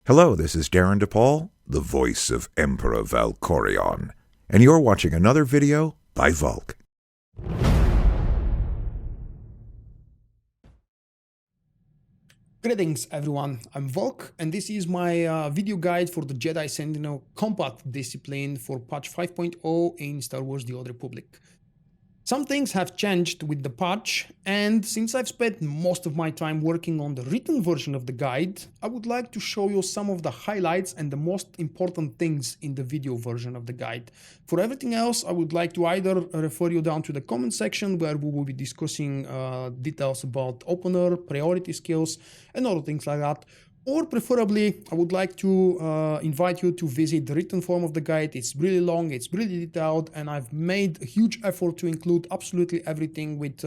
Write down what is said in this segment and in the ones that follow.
Hello, this is Darren DePaul, the voice of Emperor Valkorion, and you're watching another video by Vulkk. Greetings everyone, I'm Vulkk and this is my video guide for the Jedi Sentinel COMBAT Discipline for patch 5.0 in Star Wars The Old Republic. Some things have changed with the patch, and since I've spent most of my time working on the written version of the guide, I would like to show you some of the highlights and the most important things in the video version of the guide. For everything else, I would like to either refer you down to the comment section where we will be discussing details about opener, priority skills, and other things like that. Or preferably, I would like to invite you to visit the written form of the guide. It's really long, it's really detailed, and I've made a huge effort to include absolutely everything with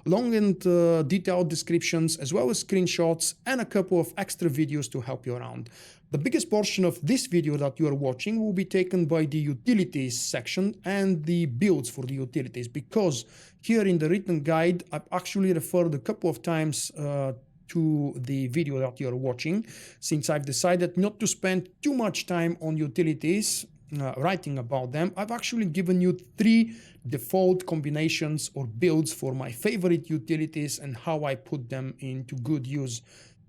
long and detailed descriptions, as well as screenshots and a couple of extra videos to help you around. The biggest portion of this video that you are watching will be taken by the utilities section and the builds for the utilities, because here in the written guide, I've actually referred a couple of times to the video that you're watching, since I've decided not to spend too much time on utilities writing about them. I've actually given you 3 default combinations or builds for my favorite utilities and how I put them into good use.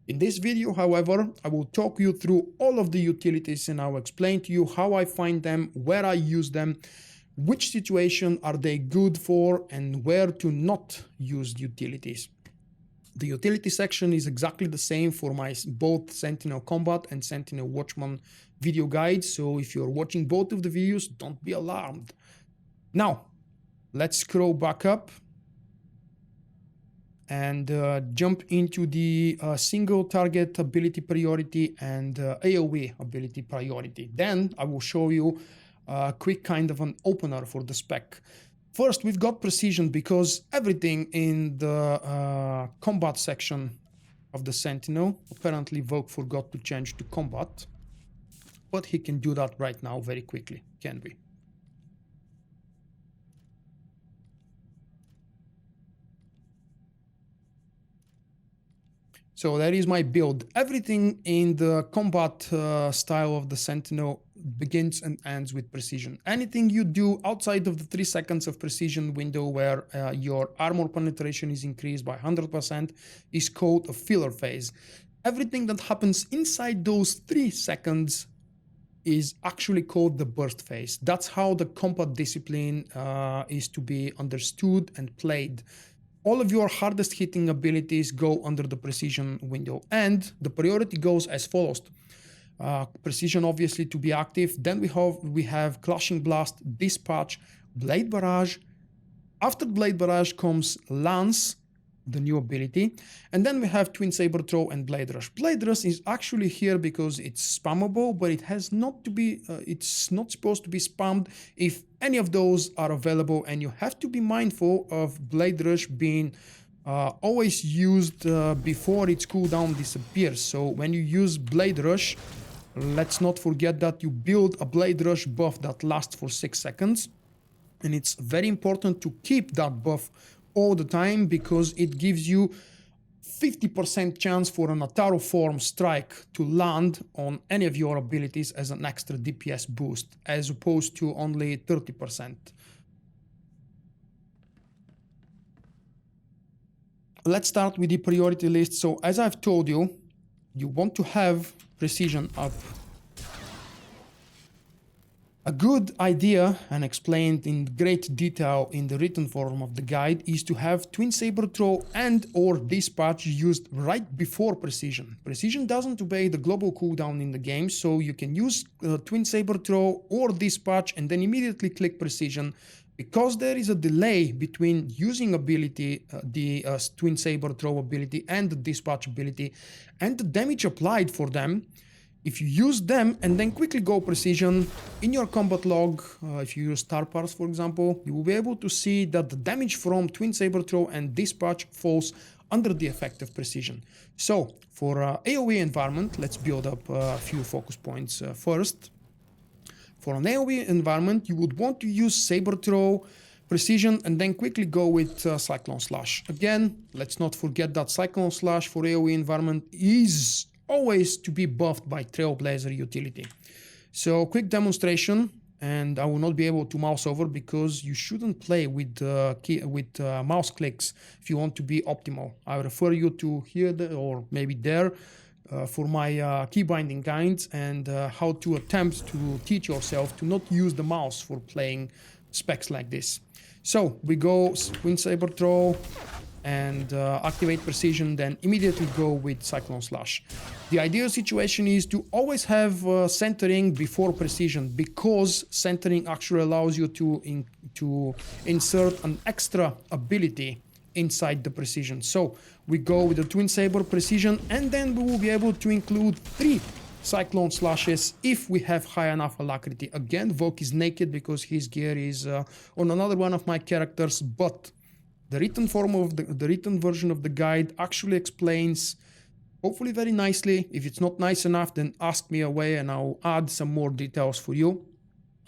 In this video, however, I will talk you through all of the utilities and I'll explain to you how I find them, where I use them, which situation are they good for, and where to not use utilities. The utility section is exactly the same for my both Sentinel Combat and Sentinel Watchman video guides, so if you're watching both of the videos, don't be alarmed. Now, let's scroll back up and jump into the single target ability priority and AoE ability priority. Then I will show you a quick kind of an opener for the spec. First, we've got precision, because everything in the combat section of the Sentinel, apparently Vulkk forgot to change to combat, but he can do that right now very quickly, can we? So that is my build. Everything in the combat style of the Sentinel begins and ends with precision. Anything you do outside of the 3 seconds of precision window where your armor penetration is increased by 100% is called a filler phase. Everything that happens inside those 3 seconds is actually called the burst phase. That's how the combat discipline is to be understood and played. All of your hardest hitting abilities go under the precision window, and the priority goes as follows. Precision obviously to be active, then we have Clashing Blast, Dispatch, Blade Barrage. After Blade Barrage comes Lance, the new ability, and then we have Twin Saber Throw and Blade Rush. Blade Rush is actually here because it's spammable, but it has not to be, it's not supposed to be spammed if any of those are available, and you have to be mindful of Blade Rush being always used before its cooldown disappears. So when you use Blade Rush, let's not forget that you build a Blade Rush buff that lasts for 6 seconds, and it's very important to keep that buff all the time, because it gives you 50% chance for an Ataru form strike to land on any of your abilities as an extra DPS boost, as opposed to only 30%. Let's start with the priority list. So as I've told you, you want to have precision up. A good idea, and explained in great detail in the written form of the guide, is to have Twin Saber Throw and or Dispatch used right before Precision. Precision doesn't obey the global cooldown in the game, so you can use Twin Saber Throw or Dispatch and then immediately click Precision. Because there is a delay between using ability, the Twin Saber Throw ability and the Dispatch ability, and the damage applied for them, if you use them and then quickly go precision, in your combat log, if you use star parts for example, you will be able to see that the damage from Twin Saber Throw and Dispatch falls under the effect of precision. So for AoE environment, let's build up a few focus points first. For an AoE environment, you would want to use Saber Throw, Precision, and then quickly go with Cyclone Slash. Again, let's not forget that Cyclone Slash for AoE environment is always to be buffed by Trailblazer utility. So quick demonstration, and I will not be able to mouse over because you shouldn't play with mouse clicks if you want to be optimal. I refer you to here or maybe there for my key binding guides and how to attempt to teach yourself to not use the mouse for playing specs like this. So we go Twin Saber Throw and activate precision, then immediately go with Cyclone Slash. The ideal situation is to always have centering before precision, because centering actually allows you to insert an extra ability inside the precision. So we go with the Twin Saber precision, and then we will be able to include 3 Cyclone Slashes if we have high enough alacrity. Again, Vulkk is naked because his gear is on another one of my characters, but the written form of the written version of the guide actually explains, hopefully very nicely. If it's not nice enough, then ask me away and I'll add some more details for you.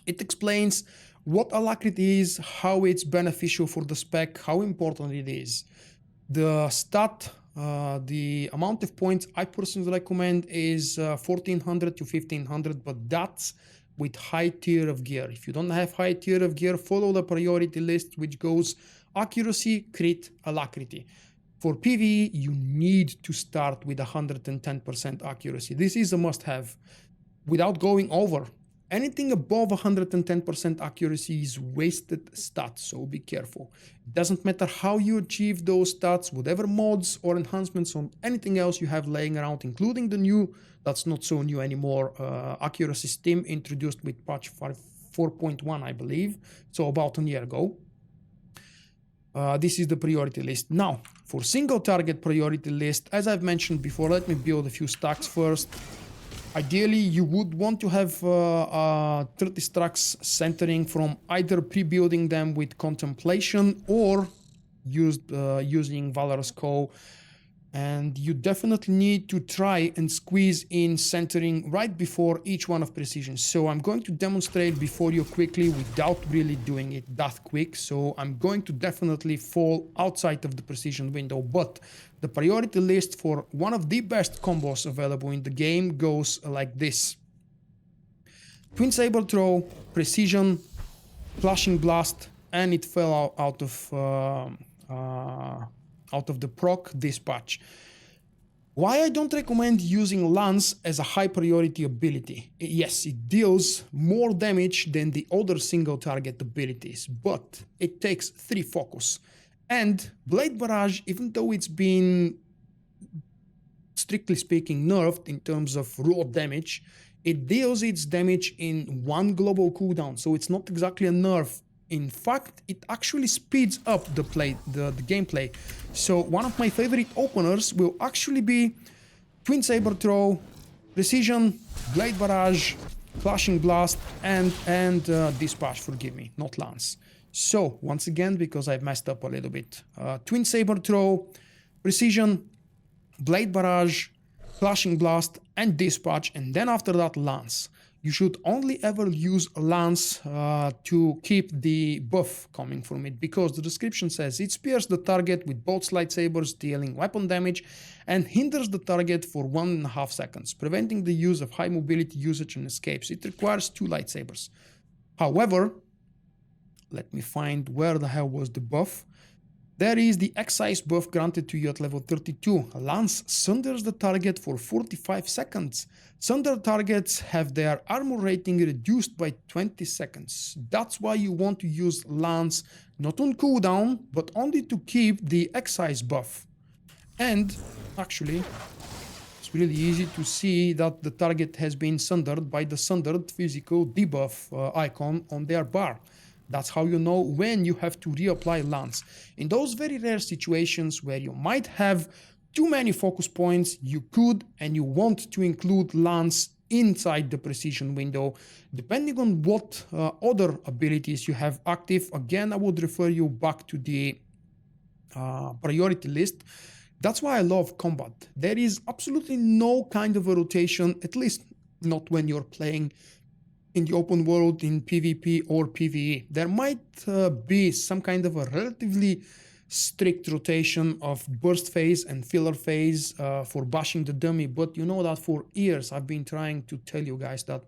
It explains what alacrity is, how it's beneficial for the spec, how important it is. The stat, the amount of points I personally recommend is 1400 to 1500, but that's with high tier of gear. If you don't have high tier of gear, follow the priority list, which goes accuracy, crit, alacrity. For PvE, you need to start with 110% accuracy. This is a must-have. Without going over, anything above 110% accuracy is wasted stats, so be careful. It doesn't matter how you achieve those stats, whatever mods or enhancements on anything else you have laying around, including the new, that's not so new anymore, accuracy stim introduced with patch 4.1, I believe, so about a year ago. This is the priority list. Now, for single target priority list, as I've mentioned before, let me build a few stacks first. Ideally, you would want to have 30 stacks centering from either pre-building them with Contemplation or using Valorous Co. And you definitely need to try and squeeze in centering right before each one of precision. So I'm going to demonstrate before you quickly without really doing it that quick. So I'm going to definitely fall outside of the precision window, but the priority list for one of the best combos available in the game goes like this. Twin Saber Throw, Precision, Flashing Blast, and it fell out of the proc dispatch. Why I don't recommend using Lance as a high priority ability? Yes, it deals more damage than the other single target abilities, but it takes 3 focus. And Blade Barrage, even though it's been, strictly speaking, nerfed in terms of raw damage, it deals its damage in 1 global cooldown, so it's not exactly a nerf. In fact, it actually speeds up the gameplay. So one of my favorite openers will actually be Twin Saber Throw, Precision, Blade Barrage, Flashing Blast, and Dispatch, forgive me, not Lance. So, once again, because I've messed up a little bit, Twin Saber Throw, Precision, Blade Barrage, Flashing Blast, and Dispatch, and then after that, Lance. You should only ever use Lance to keep the buff coming from it, because the description says it spears the target with both lightsabers, dealing weapon damage, and hinders the target for 1.5 seconds, preventing the use of high mobility usage and escapes. It requires 2 lightsabers. However, let me find where the hell was the buff. There is the excise buff granted to you at level 32. Lance sunders the target for 45 seconds. Sunder targets have their armor rating reduced by 20 seconds. That's why you want to use Lance not on cooldown, but only to keep the excise buff. And actually, it's really easy to see that the target has been sundered by the sundered physical debuff icon on their bar. That's how you know when you have to reapply Lance. In those very rare situations where you might have too many focus points, you could and you want to include Lance inside the precision window, depending on what other abilities you have active. Again, I would refer you back to the priority list. That's why I love combat. There is absolutely no kind of a rotation, at least not when you're playing in the open world in PvP or PvE. There might be some kind of a relatively strict rotation of burst phase and filler phase for bashing the dummy. But you know that for years I've been trying to tell you guys that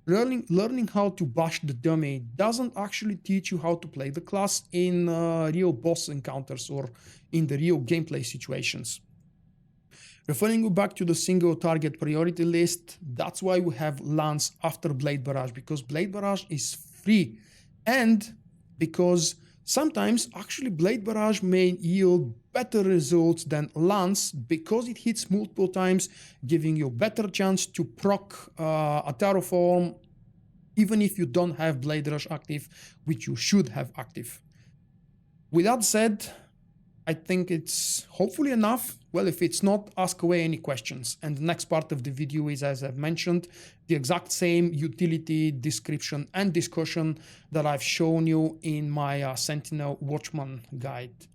learning how to bash the dummy doesn't actually teach you how to play the class in real boss encounters or in the real gameplay situations. Referring you back to the single target priority list, that's why we have Lance after Blade Barrage, because Blade Barrage is free, and because sometimes actually Blade Barrage may yield better results than Lance because it hits multiple times, giving you a better chance to proc a Terraform even if you don't have Blade Rush active, which you should have active. With that said, I think it's hopefully enough. Well, if it's not, ask away any questions. And the next part of the video is, as I've mentioned, the exact same utility description and discussion that I've shown you in my Sentinel Watchman guide.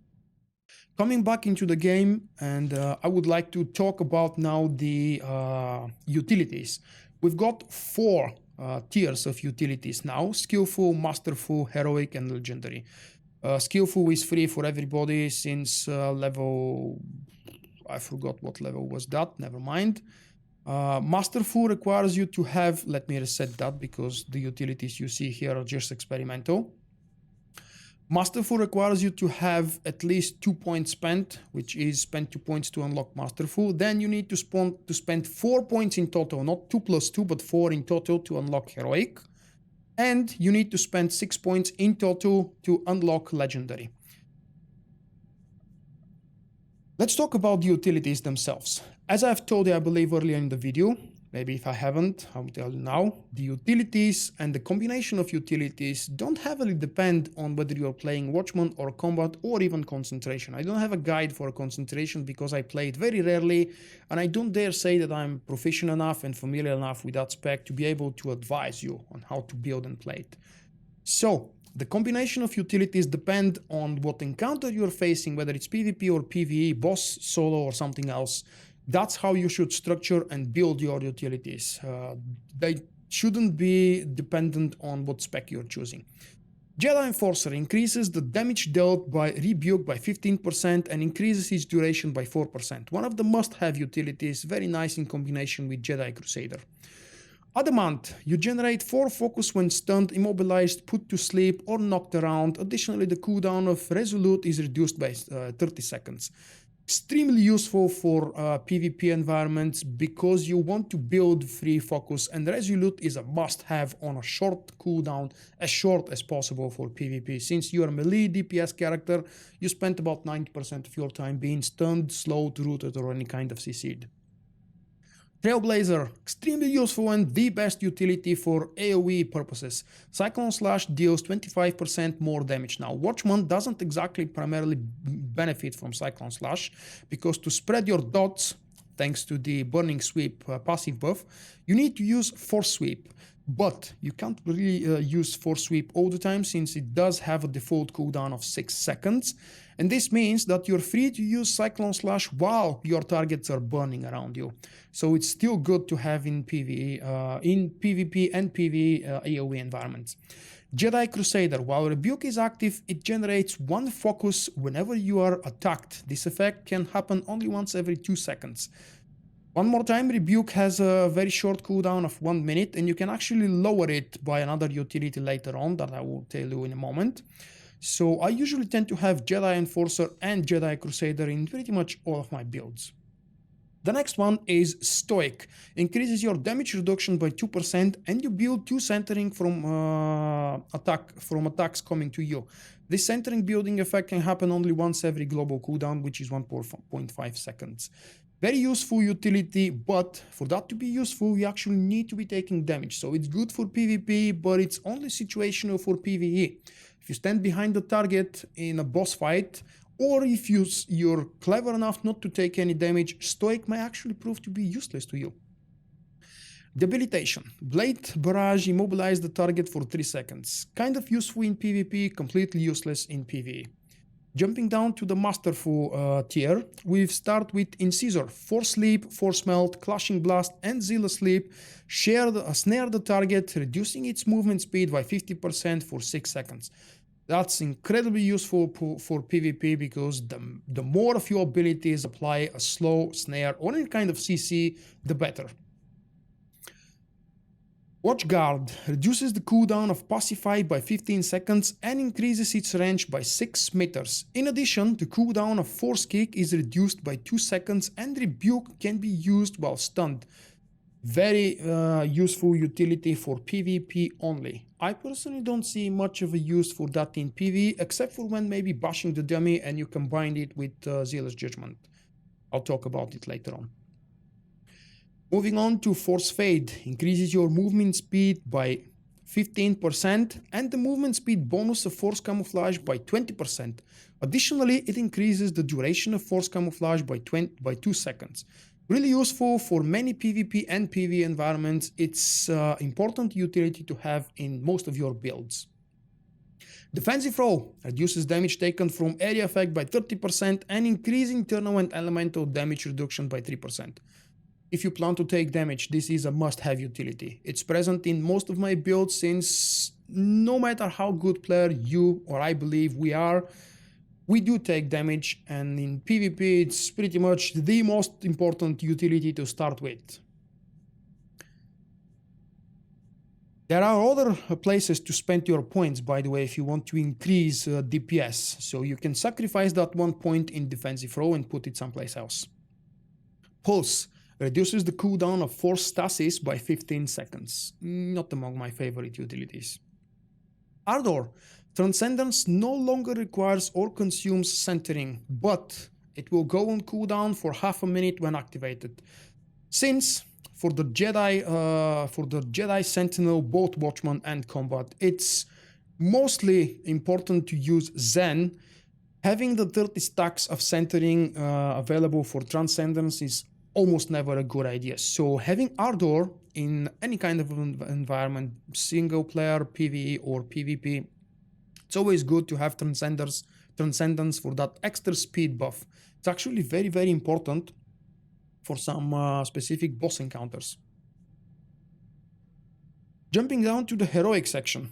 Coming back into the game, and I would like to talk about now the utilities. We've got 4 tiers of utilities now: Skillful, Masterful, Heroic, and Legendary. Skillful is free for everybody since level, I forgot what level was that, never mind. Masterful requires you to have, let me reset that because the utilities you see here are just experimental. Masterful requires you to have at least 2 points spent, which is spend 2 points to unlock Masterful. Then you need to spend 4 points in total, not 2 plus 2, but 4 in total to unlock Heroic. And you need to spend 6 points in total to unlock Legendary. Let's talk about the utilities themselves. As I've told you, I believe, earlier in the video, maybe if I haven't, I'll tell you now, the utilities and the combination of utilities don't heavily depend on whether you're playing Watchman or Combat or even Concentration. I don't have a guide for Concentration because I play it very rarely, and I don't dare say that I'm proficient enough and familiar enough with that spec to be able to advise you on how to build and play it. So, the combination of utilities depend on what encounter you're facing, whether it's PvP or PvE, boss, solo, or something else. That's how you should structure and build your utilities. They shouldn't be dependent on what spec you're choosing. Jedi Enforcer increases the damage dealt by Rebuke by 15% and increases its duration by 4%. One of the must-have utilities, very nice in combination with Jedi Crusader. Adamant, you generate 4 focus when stunned, immobilized, put to sleep, or knocked around. Additionally, the cooldown of Resolute is reduced by 30 seconds. Extremely useful for PvP environments because you want to build free focus, and Resolute is a must-have on a short cooldown, as short as possible for PvP. Since you are a melee DPS character, you spend about 90% of your time being stunned, slowed, rooted, or any kind of CC'd. Trailblazer, extremely useful and the best utility for AoE purposes. Cyclone Slash deals 25% more damage. Now, Watchman doesn't exactly primarily benefit from Cyclone Slash because to spread your dots, thanks to the Burning Sweep passive buff, you need to use Force Sweep. But you can't really use Force Sweep all the time since it does have a default cooldown of 6 seconds. And this means that you're free to use Cyclone Slash while your targets are burning around you. So it's still good to have in PvE, in PvP and PvE AoE environments. Jedi Crusader, while Rebuke is active, it generates 1 focus whenever you are attacked. This effect can happen only once every 2 seconds. One more time, Rebuke has a very short cooldown of 1 minute, and you can actually lower it by another utility later on that I will tell you in a moment. So I usually tend to have Jedi Enforcer and Jedi Crusader in pretty much all of my builds. The next one is Stoic. Increases your damage reduction by 2% and you build 2 centering from attacks coming to you. This centering building effect can happen only once every global cooldown, which is 1.5 seconds. Very useful utility, but for that to be useful, you actually need to be taking damage. So it's good for PvP, but it's only situational for PvE. If you stand behind the target in a boss fight, or if you're clever enough not to take any damage, Stoic may actually prove to be useless to you. Debilitation. Blade Barrage immobilize the target for 3 seconds. Kind of useful in PvP, completely useless in PvE. Jumping down to the Masterful tier, we start with Incisor, Force Leap, Force Melt, Clashing Blast, and Zyliss Leap. Snare the target, reducing its movement speed by 50% for 6 seconds. That's incredibly useful for PvP because the more of your abilities apply a slow, snare, or any kind of CC, the better. Watchguard reduces the cooldown of Pacify by 15 seconds and increases its range by 6 meters. In addition, the cooldown of Force Kick is reduced by 2 seconds and Rebuke can be used while stunned. Very useful utility for PvP only. I personally don't see much of a use for that in PvE, except for when maybe bashing the dummy and you combine it with Zealous Judgment. I'll talk about it later on. Moving on to Force Fade, increases your movement speed by 15% and the movement speed bonus of Force Camouflage by 20%. Additionally, it increases the duration of Force Camouflage by 2 seconds. Really useful for many PvP and PvE environments. It's important utility to have in most of your builds. Defensive Row reduces damage taken from area effect by 30% and increasing tournament elemental damage reduction by 3%. If you plan to take damage, this is a must-have utility. It's present in most of my builds since no matter how good player you or I believe we are, we do take damage, and in PvP it's pretty much the most important utility to start with. There are other places to spend your points, by the way, if you want to increase DPS. So you can sacrifice that 1 point in Defensive Row and put it someplace else. Pulse reduces the cooldown of Force Stasis by 15 seconds. Not among my favorite utilities. Ardor. Transcendence no longer requires or consumes centering, but it will go on cooldown for half a minute when activated. Since for the Jedi Sentinel, both Watchman and Combat, it's mostly important to use Zen. Having the 30 stacks of centering available for Transcendence is almost never a good idea. So having Ardor in any kind of environment, single player, PvE or PvP, it's always good to have Transcendence for that extra speed buff. It's actually very, very important for some specific boss encounters. Jumping down to the heroic section.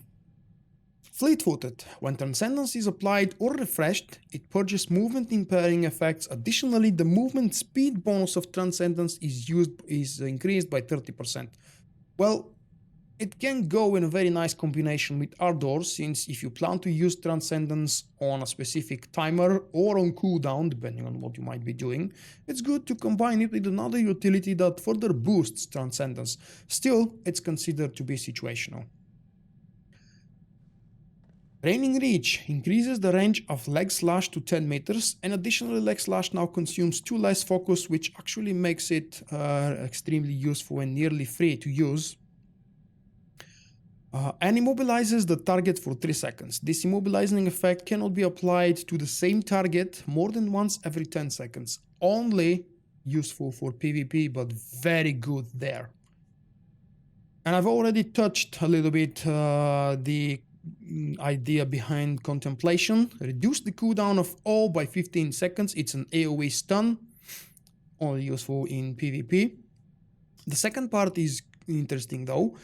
Fleet-footed. When Transcendence is applied or refreshed, it purges movement impairing effects. Additionally, the movement speed bonus of Transcendence is increased by 30%. Well, it can go in a very nice combination with Ardor, since if you plan to use Transcendence on a specific timer or on cooldown, depending on what you might be doing, it's good to combine it with another utility that further boosts Transcendence. Still, it's considered to be situational. Raining Reach increases the range of Leg Slash to 10 meters, and additionally Leg Slash now consumes 2 less focus, which actually makes it extremely useful and nearly free to use. And immobilizes the target for 3 seconds. This immobilizing effect cannot be applied to the same target more than once every 10 seconds. Only useful for PvP, but very good there. And I've already touched a little bit the idea behind Contemplation. Reduce the cooldown of all by 15 seconds. It's an AoE stun, only useful in PvP. The second part is interesting though.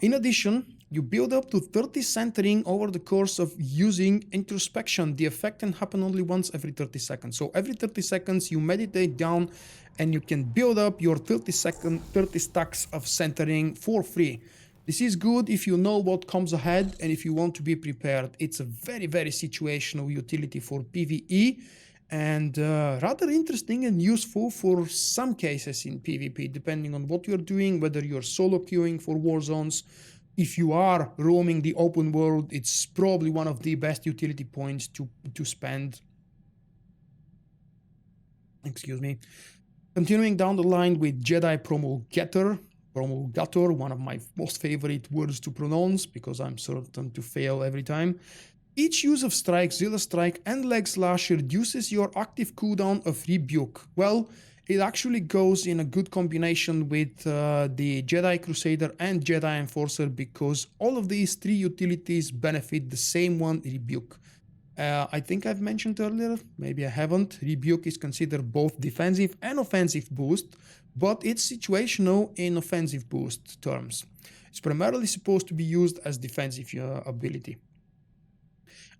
In addition, you build up to 30 centering over the course of using Introspection. The effect can happen only once every 30 seconds. So every 30 seconds you meditate down and you can build up your 30 stacks of centering for free. This is good if you know what comes ahead and if you want to be prepared. It's a very, very situational utility for PvE. And rather interesting and useful for some cases in PvP, depending on what you're doing, whether you're solo queuing for war zones. If you are roaming the open world, it's probably one of the best utility points to spend. Excuse me. Continuing down the line with Jedi Promulgator, one of my most favorite words to pronounce because I'm certain to fail every time. Each use of Strike, Zyliss Strike and Leg Slash reduces your active cooldown of Rebuke. Well, it actually goes in a good combination with the Jedi Crusader and Jedi Enforcer because all of these 3 utilities benefit the same one, Rebuke. I think I've mentioned earlier, maybe I haven't, Rebuke is considered both defensive and offensive boost, but it's situational in offensive boost terms. It's primarily supposed to be used as defensive ability.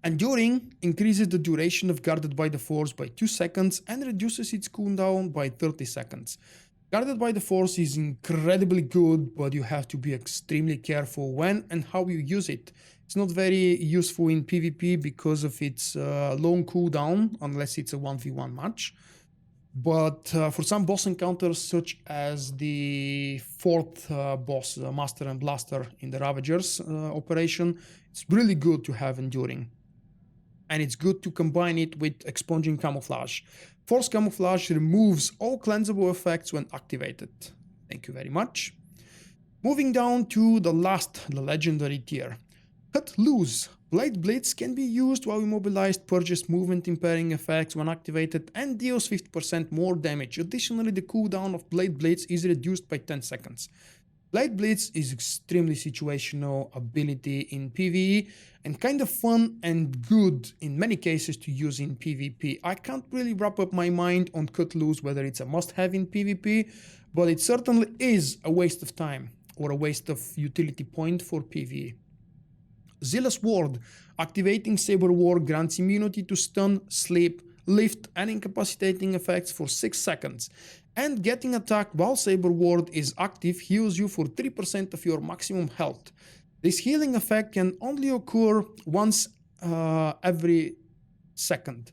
Enduring increases the duration of Guarded by the Force by 2 seconds and reduces its cooldown by 30 seconds. Guarded by the Force is incredibly good, but you have to be extremely careful when and how you use it. It's not very useful in PvP because of its long cooldown, unless it's a 1v1 match. But for some boss encounters, such as the fourth boss, Master and Blaster in the Ravagers operation, it's really good to have Enduring. And it's good to combine it with Expunging Camouflage. Force Camouflage removes all cleansable effects when activated. Thank you very much. Moving down to the legendary tier. Cut Loose. Blade Blitz can be used while immobilized, purges movement impairing effects when activated, and deals 50% more damage. Additionally, the cooldown of Blade Blitz is reduced by 10 seconds. Blade Blitz is extremely situational ability in PvE and kind of fun and good in many cases to use in PvP. I can't really wrap up my mind on Cut Loose whether it's a must-have in PvP, but it certainly is a waste of time or a waste of utility point for PvE. Zyliss Ward. Activating Saber Ward grants immunity to stun, sleep, lift, and incapacitating effects for 6 seconds. And getting attacked while Saber Ward is active heals you for 3% of your maximum health. This healing effect can only occur once every second.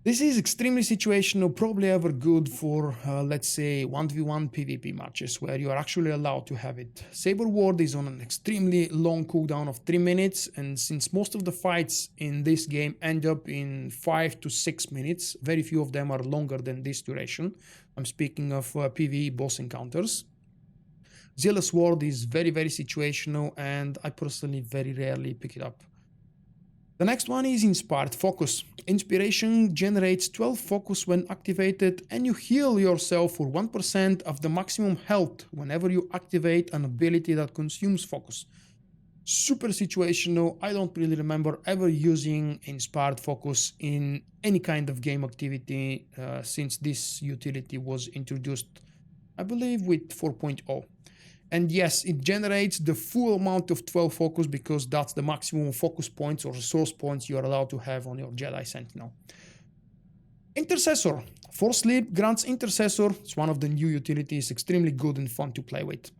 This is extremely situational, probably ever good for, let's say, 1v1 PvP matches where you are actually allowed to have it. Saber Ward is on an extremely long cooldown of 3 minutes, and since most of the fights in this game end up in 5 to 6 minutes, very few of them are longer than this duration. I'm speaking of PvE boss encounters. Zyliss Ward is very, very situational, and I personally very rarely pick it up. The next one is Inspired Focus. Inspiration generates 12 focus when activated, and you heal yourself for 1% of the maximum health whenever you activate an ability that consumes focus. Super situational. I don't really remember ever using Inspired Focus in any kind of game activity since this utility was introduced, I believe, with 4.0. And yes, it generates the full amount of 12 focus because that's the maximum focus points or resource points you're allowed to have on your Jedi Sentinel. Intercessor. Force Sleep grants Intercessor. It's one of the new utilities, extremely good and fun to play with.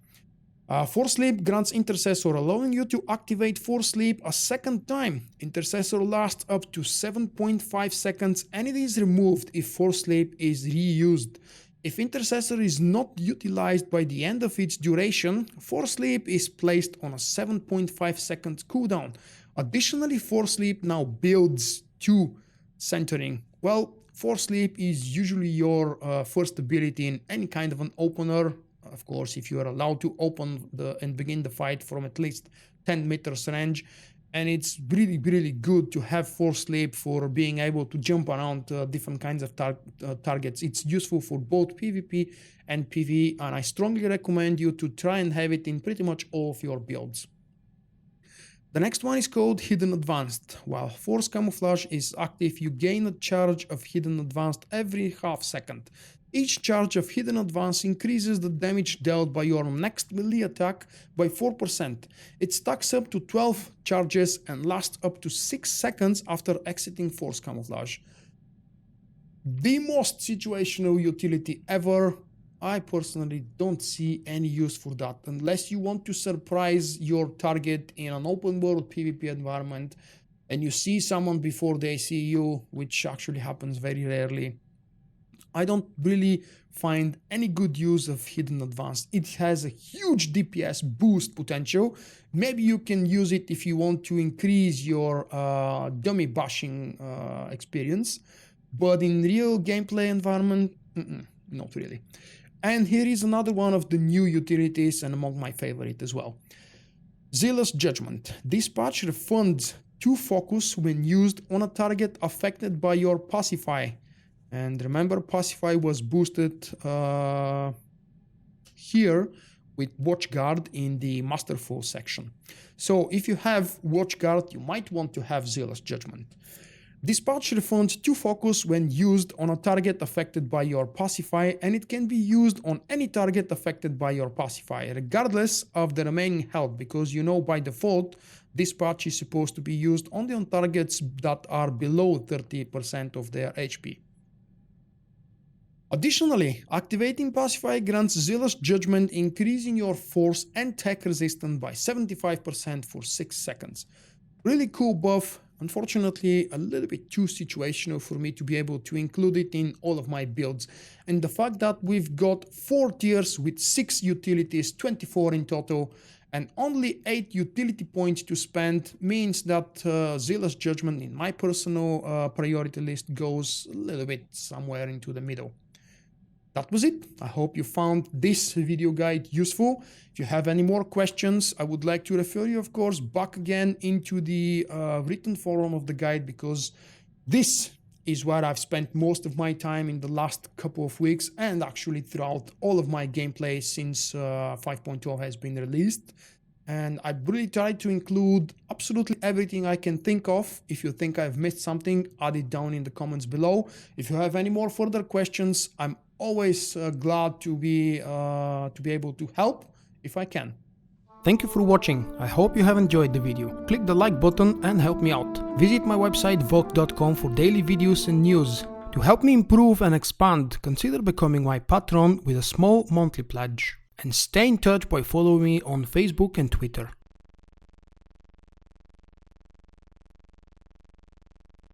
Force Sleep grants Intercessor, allowing you to activate Force Sleep a second time. Intercessor lasts up to 7.5 seconds and it is removed if Force Sleep is reused. If Intercessor is not utilized by the end of its duration, Force Sleep is placed on a 7.5 second cooldown. Additionally, Force Sleep now builds to Centering. Well, Force Sleep is usually your first ability in any kind of an opener. Of course, if you are allowed to open and begin the fight from at least 10 meters range. And it's really, really good to have Force Sleep for being able to jump around different kinds of targets. It's useful for both PvP and PvE, and I strongly recommend you to try and have it in pretty much all of your builds. The next one is called Hidden Advanced. While Force Camouflage is active, you gain a charge of Hidden Advanced every half second. Each charge of Hidden Advance increases the damage dealt by your next melee attack by 4%. It stacks up to 12 charges and lasts up to 6 seconds after exiting Force Camouflage. The most situational utility ever. I personally don't see any use for that unless you want to surprise your target in an open world PvP environment and you see someone before they see you, which actually happens very rarely. I don't really find any good use of Hidden Advanced. It has a huge DPS boost potential. Maybe you can use it if you want to increase your dummy bashing experience, but in real gameplay environment, not really. And here is another one of the new utilities and among my favorite as well. Zealous Judgment. This patch refunds 2 focus when used on a target affected by your Pacify. And remember, Pacify was boosted here with Watchguard in the Masterful section. So if you have Watchguard, you might want to have Zealous Judgment. This patch refunds 2 focus when used on a target affected by your pacify, and it can be used on any target affected by your pacify, regardless of the remaining health, because you know by default this patch is supposed to be used only on targets that are below 30% of their HP. Additionally, activating Pacify grants Zealous Judgment, increasing your force and tech resistance by 75% for 6 seconds. Really cool buff. Unfortunately, a little bit too situational for me to be able to include it in all of my builds. And the fact that we've got 4 tiers with 6 utilities, 24 in total, and only 8 utility points to spend means that Zealous Judgment in my personal priority list goes a little bit somewhere into the middle. That was it. I hope you found this video guide useful. If you have any more questions, I would like to refer you, of course, back again into the written forum of the guide, because this is where I've spent most of my time in the last couple of weeks, and actually throughout all of my gameplay since 5.0 has been released. And I really tried to include absolutely everything I can think of. If you think I've missed something, add it down in the comments below. If you have any more further questions, I'm always glad to be able to help if I can. Thank you for watching. I hope you have enjoyed the video. Click the like button and help me out. Visit my website vulkk.com for daily videos and news. To help me improve and expand, consider becoming my patron with a small monthly pledge. And stay in touch by following me on Facebook and Twitter.